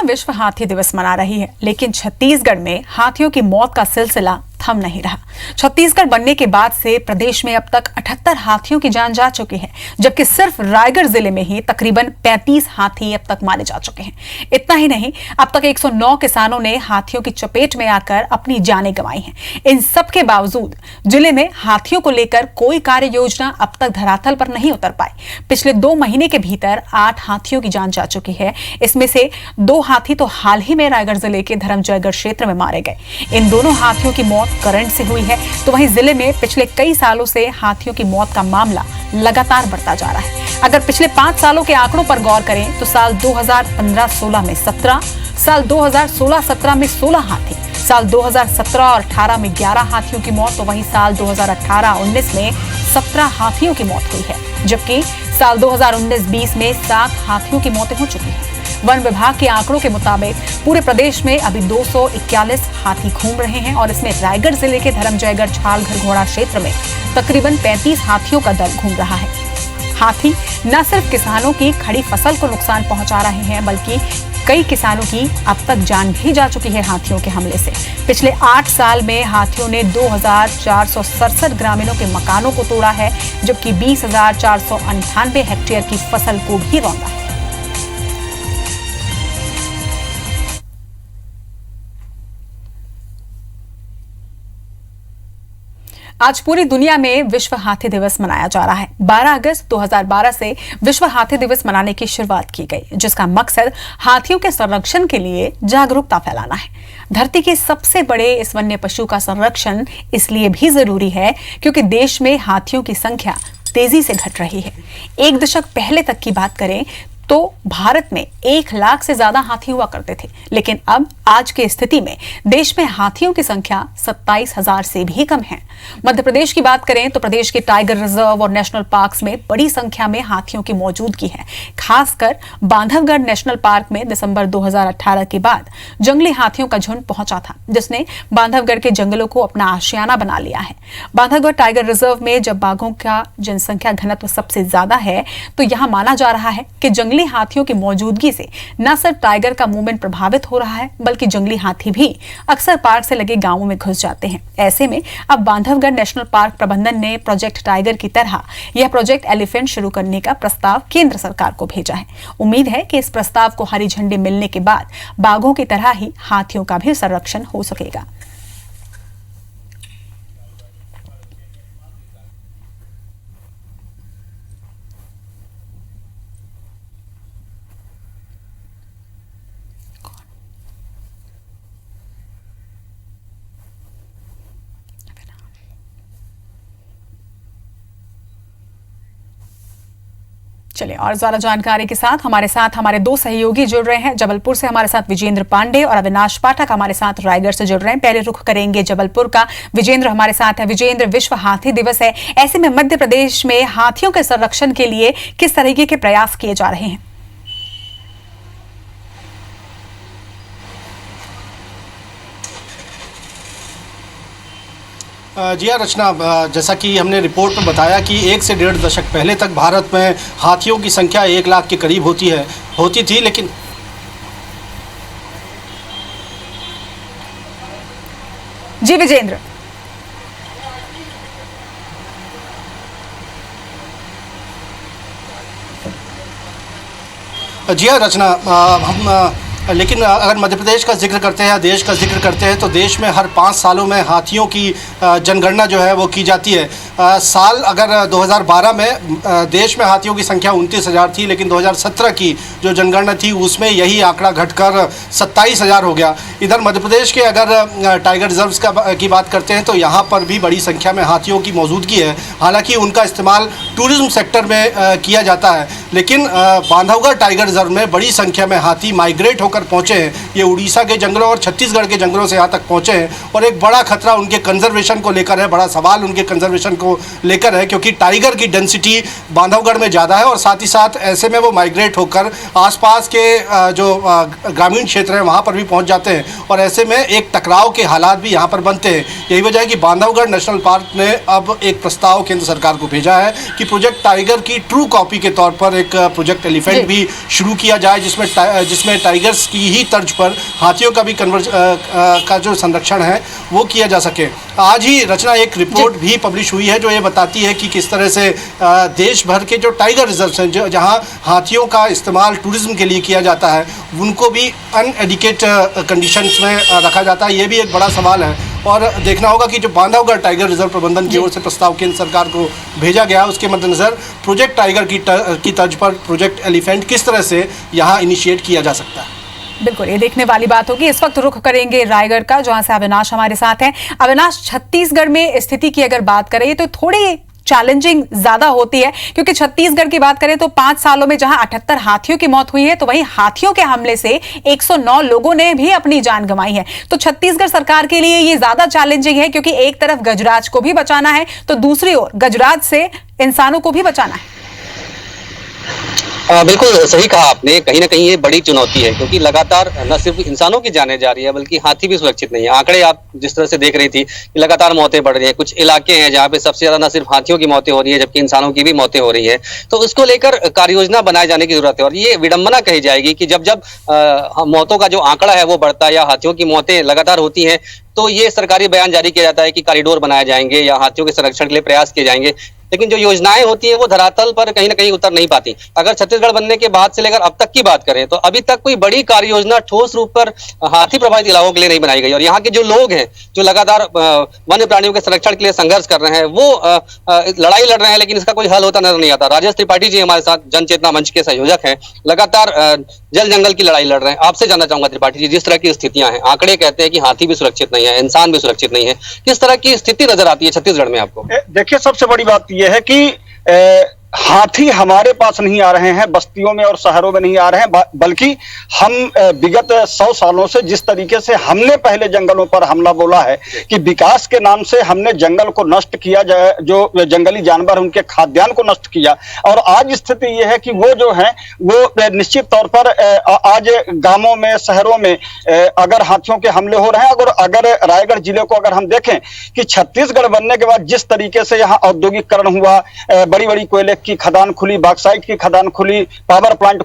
विश्व हाथी दिवस मना रही है, लेकिन छत्तीसगढ़ में हाथियों की मौत का सिलसिला थम नहीं रहा। छत्तीसगढ़ बनने के बाद से प्रदेश में अब तक 78 हाथियों की जान जा चुकी है, जबकि सिर्फ रायगढ़ जिले में ही तकरीबन 35 हाथी अब तक मारे जा चुके हैं। इतना ही नहीं, अब तक 109 किसानों ने हाथियों की चपेट में आकर अपनी जानें गंवाई हैं। इन सब के बावजूद जिले में हाथियों को लेकर कोई कार्य योजना अब तक धरातल पर नहीं उतर पाई। पिछले 2 महीने के भीतर 8 हाथियों की जान जा चुकी है। इसमें से 2 हाथी तो हाल ही में रायगढ़ जिले के धर्मजयगढ़ क्षेत्र में मारे गए। इन दोनों हाथियों की मौत करंट से हुई है, तो वहीं जिले में पिछले कई सालों से हाथियों की मौत का मामला लगातार बढ़ता जा रहा है। अगर पिछले 5 सालों के आंकड़ों पर गौर करें तो साल 2015-16 में 17, साल 2016-17 में 16 हाथी, साल 2017 और 18 में 11 हाथियों की मौत, तो वहीं साल 2018-19 में 17 हाथियों की मौत हुई है, जबकि साल 2019-20 में 7 हाथियों की मौतें हो चुकी हैं। वन विभाग के आंकड़ों के मुताबिक पूरे प्रदेश में अभी 241 हाथी घूम रहे हैं और इसमें रायगढ़ जिले के धर्मजयगढ़ छाल घरघोड़ा क्षेत्र में तकरीबन 35 हाथियों का दल घूम रहा है। हाथी न सिर्फ किसानों की खड़ी फसल को नुकसान पहुंचा रहे हैं, बल्कि कई किसानों की अब ततक जान भी जा चुकी है हाथियों के हमले से। पिछले 8 साल में हाथियों ने 2467 ग्रामीणों के मकानों को तोड़ा है, जबकि 20,498 हेक्टेयर की फसल को भी रौंदा है। आज पूरी दुनिया में विश्व हाथी दिवस मनाया जा रहा है। 12 अगस्त 2012 से विश्व हाथी दिवस मनाने की शुरुआत की गई, जिसका मकसद हाथियों के संरक्षण के लिए जागरूकता फैलाना है। धरती के सबसे बड़े इस वन्य पशु का संरक्षण इसलिए भी जरूरी है क्योंकि देश में हाथियों की संख्या तेजी से घट रही है। 1 दशक पहले तक की बात करें तो भारत में 1 लाख से ज्यादा हाथी हुआ करते थे, लेकिन अब आज की स्थिति में देश में हाथियों की संख्या 27,000 से भी कम है। मध्य प्रदेश की बात करें तो प्रदेश के टाइगर रिजर्व और नेशनल पार्क्स में बड़ी संख्या में हाथियों की मौजूदगी है। खासकर बांधवगढ़ नेशनल पार्क में दिसंबर 2018 के बाद जंगली हाथियों का झुंड पहुंचा था, जिसने बांधवगढ़ के जंगलों को अपना आशियाना बना लिया है। बांधवगढ़ टाइगर रिजर्व में जब बाघों का जनसंख्या घनत्व सबसे ज्यादा है, तो यहां माना जा रहा है कि जंगली हाथियों की मौजूदगी से न सिर्फ टाइगर का मूवमेंट प्रभावित हो रहा है, बल्कि जंगली हाथी भी अक्सर पार्क से लगे गांवों में घुस जाते हैं। ऐसे में अब बांधवगढ़ नेशनल पार्क प्रबंधन ने प्रोजेक्ट टाइगर की तरह यह प्रोजेक्ट एलिफेंट शुरू करने का प्रस्ताव केंद्र सरकार को भेजा है। उम्मीद है कि इस प्रस्ताव को हरी झंडी मिलने के बाद बाघों की तरह ही हाथियों का भी संरक्षण हो सकेगा। चलिए और ज्यादा जानकारी के साथ हमारे 2 सहयोगी जुड़ रहे हैं। जबलपुर से हमारे साथ विजेंद्र पांडे और अविनाश पाठक हमारे साथ रायगढ़ से जुड़ रहे हैं। पहले रुख करेंगे जबलपुर का। विजेंद्र हमारे साथ है। विजेंद्र, विश्व हाथी दिवस है, ऐसे में मध्य प्रदेश में हाथियों के संरक्षण के लिए किस तरीके के प्रयास किए जा रहे हैं? जी हाँ रचना, जैसा कि हमने रिपोर्ट में बताया कि 1 से 1.5 दशक पहले तक भारत में हाथियों की संख्या 1 लाख के करीब होती थी, लेकिन जी विजेंद्र। जी हाँ रचना, लेकिन अगर मध्य प्रदेश का जिक्र करते हैं या देश का जिक्र करते हैं तो देश में हर 5 सालों में हाथियों की जनगणना जो है वो की जाती है। साल अगर 2012 में देश में हाथियों की संख्या 29,000 थी, लेकिन 2017 की जो जनगणना थी उसमें यही आंकड़ा घटकर 27,000 हो गया। इधर मध्य प्रदेश के अगर टाइगर रिजर्व्स की बात करते हैं तो यहाँ पर भी बड़ी संख्या में हाथियों की मौजूदगी है। हालांकि उनका इस्तेमाल टूरिज्म सेक्टर में किया जाता है, लेकिन बांधवगढ़ टाइगर रिजर्व में बड़ी संख्या में हाथी माइग्रेट होकर पहुंचे हैं। ये उड़ीसा के जंगलों और छत्तीसगढ़ के जंगलों से यहाँ तक पहुंचे हैं और एक बड़ा खतरा उनके कंजर्वेशन को लेकर है, बड़ा सवाल उनके कंजर्वेशन को लेकर है, क्योंकि टाइगर की डेंसिटी बांधवगढ़ में ज़्यादा है और साथ ही साथ ऐसे में वो माइग्रेट होकर आसपास के जो ग्रामीण क्षेत्र हैं वहाँ पर भी पहुँच जाते हैं और ऐसे में एक टकराव के हालात भी यहाँ पर बनते हैं। यही वजह है कि बांधवगढ़ नेशनल पार्क ने अब एक प्रस्ताव केंद्र सरकार को भेजा है कि प्रोजेक्ट टाइगर की ट्रू कॉपी के तौर पर एक प्रोजेक्ट एलिफेंट भी शुरू किया जाए, जिसमें टाइगर्स की ही तर्ज पर हाथियों का भी का जो संरक्षण है वो किया जा सके। आज ही रचना एक रिपोर्ट भी पब्लिश हुई है जो ये बताती है कि किस तरह से देश भर के जो टाइगर रिजर्व्स हैं, जहाँ हाथियों का इस्तेमाल टूरिज्म के लिए किया जाता है, उनको भी अनएडिकेट कंडीशंस में रखा जाता है। ये भी एक बड़ा सवाल है और देखना होगा कि जो बांधवगढ़ टाइगर रिजर्व प्रबंधन की ओर से प्रस्ताव केंद्र सरकार को भेजा गया, उसके मद्देनजर प्रोजेक्ट टाइगर की तर्ज पर प्रोजेक्ट एलिफेंट किस तरह से यहाँ इनिशिएट किया जा सकता है। बिल्कुल, ये देखने वाली बात होगी। इस वक्त रुख करेंगे रायगढ़ का, जहां से अविनाश हमारे साथ हैं। अविनाश, छत्तीसगढ़ में स्थिति की अगर बात करें तो थोड़ी चैलेंजिंग ज्यादा होती है, क्योंकि छत्तीसगढ़ की बात करें तो 5 सालों में जहां 78 हाथियों की मौत हुई है, तो वहीं हाथियों के हमले से 109 लोगों ने भी अपनी जान गंवाई है। तो छत्तीसगढ़ सरकार के लिए ये ज्यादा चैलेंजिंग है, क्योंकि एक तरफ गजराज को भी बचाना है तो दूसरी ओर गजराज से इंसानों को भी बचाना है। बिल्कुल सही कहा आपने। कहीं ना कहीं ये बड़ी चुनौती है, क्योंकि लगातार न सिर्फ इंसानों की जानें जा रही है बल्कि हाथी भी सुरक्षित नहीं है। आंकड़े आप जिस तरह से देख रही थी कि लगातार मौतें बढ़ रही हैं। कुछ इलाके हैं जहाँ पे सबसे ज्यादा न सिर्फ हाथियों की मौतें हो रही है जबकि इंसानों की भी मौतें हो रही है। तो इसको लेकर कार्ययोजना बनाए जाने की जरूरत है। और ये विडंबना कही जाएगी कि जब जब मौतों का जो आंकड़ा है वो बढ़ता है या हाथियों की मौतें लगातार होती हैं, तो ये सरकारी बयान जारी किया जाता है कि कॉरिडोर बनाए जाएंगे या हाथियों के संरक्षण के लिए प्रयास किए जाएंगे, लेकिन जो योजनाएं होती है वो धरातल पर कहीं ना कहीं उतर नहीं पाती। अगर छत्तीसगढ़ बनने के बाद से लेकर अब तक की बात करें तो अभी तक कोई बड़ी कार्य योजना ठोस रूप पर हाथी प्रभावित इलाकों के लिए नहीं बनाई गई। और यहाँ के जो लोग हैं जो लगातार वन्य प्राणियों के संरक्षण के लिए संघर्ष कर रहे हैं, वो लड़ाई लड़ रहे हैं, लेकिन इसका कोई हल होता नजर नहीं आता। राजेश त्रिपाठी जी हमारे साथ जन चेतना मंच के संयोजक हैं, लगातार जल जंगल की लड़ाई लड़ रहे हैं। आपसे जानना चाहूंगा त्रिपाठी जी, जिस तरह की स्थितियां हैं, आंकड़े कहते हैं कि हाथी भी सुरक्षित नहीं है, इंसान भी सुरक्षित नहीं है, किस तरह की स्थिति नजर आती है छत्तीसगढ़ में आपको? देखिए, सबसे बड़ी बात यह है कि हाथी हमारे पास नहीं आ रहे हैं, बस्तियों में और शहरों में नहीं आ रहे हैं, बल्कि हम विगत 100 सालों से जिस तरीके से हमने पहले जंगलों पर हमला बोला है कि विकास के नाम से हमने जंगल को नष्ट किया, जो जंगली जानवर उनके खाद्यान्न को नष्ट किया। और आज स्थिति यह है कि वो जो है वो निश्चित तौर पर आज गांवों में, शहरों में अगर हाथियों के हमले हो रहे हैं, अगर रायगढ़ जिले को अगर हम देखें कि छत्तीसगढ़ बनने के बाद जिस तरीके से यहाँ औद्योगिकरण हुआ, बड़ी बड़ी कोयले की खदान खुली, बॉक्साइट की खदान खुली, पावर प्लांट